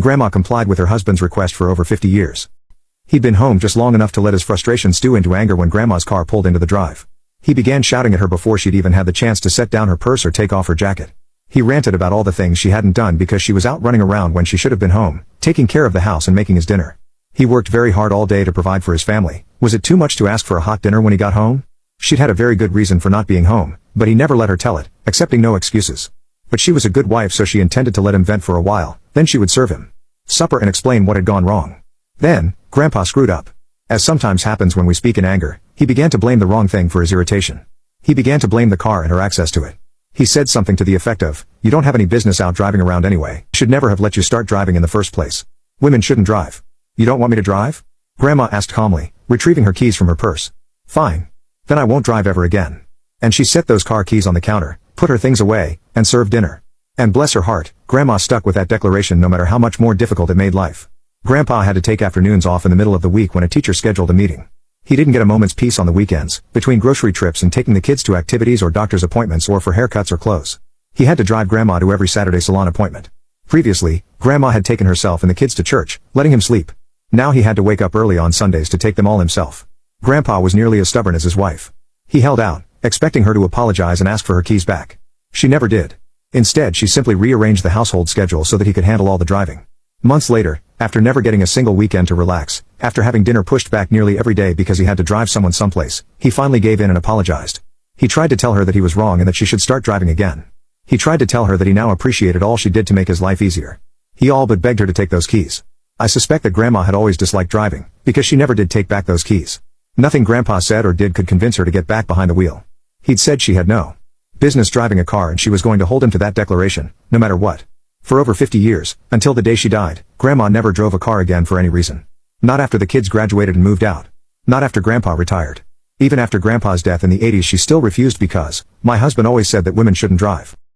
Grandma complied with her husband's request for over 50 years. He'd been home just long enough to let his frustration stew into anger when Grandma's car pulled into the drive. He began shouting at her before she'd even had the chance to set down her purse or take off her jacket. He ranted about all the things she hadn't done because she was out running around when she should have been home, taking care of the house and making his dinner. He worked very hard all day to provide for his family. Was it too much to ask for a hot dinner when he got home? She'd had a very good reason for not being home, but he never let her tell it, accepting no excuses. But she was a good wife, so she intended to let him vent for a while, then she would serve him supper and explain what had gone wrong. Then, Grandpa screwed up. As sometimes happens when we speak in anger, he began to blame the wrong thing for his irritation. He began to blame the car and her access to it. He said something to the effect of, "You don't have any business out driving around anyway. Should never have let you start driving in the first place. Women shouldn't drive." "You don't want me to drive?" Grandma asked calmly, retrieving her keys from her purse. "Fine. Then I won't drive ever again." And she set those car keys on the counter, put her things away, and served dinner. And bless her heart, Grandma stuck with that declaration no matter how much more difficult it made life. Grandpa had to take afternoons off in the middle of the week when a teacher scheduled a meeting. He didn't get a moment's peace on the weekends, between grocery trips and taking the kids to activities or doctor's appointments or for haircuts or clothes. He had to drive Grandma to every Saturday salon appointment. Previously, Grandma had taken herself and the kids to church, letting him sleep. Now he had to wake up early on Sundays to take them all himself. Grandpa was nearly as stubborn as his wife. He held out, expecting her to apologize and ask for her keys back. She never did. Instead, she simply rearranged the household schedule so that he could handle all the driving. Months later, after never getting a single weekend to relax, after having dinner pushed back nearly every day because he had to drive someone someplace, he finally gave in and apologized. He tried to tell her that he was wrong and that she should start driving again. He tried to tell her that he now appreciated all she did to make his life easier. He all but begged her to take those keys. I suspect that Grandma had always disliked driving, because she never did take back those keys. Nothing Grandpa said or did could convince her to get back behind the wheel. He'd said she had no business driving a car and she was going to hold him to that declaration, no matter what. For over 50 years, until the day she died, Grandma never drove a car again for any reason. Not after the kids graduated and moved out. Not after Grandpa retired. Even after Grandpa's death in the 80s she still refused because, "My husband always said that women shouldn't drive."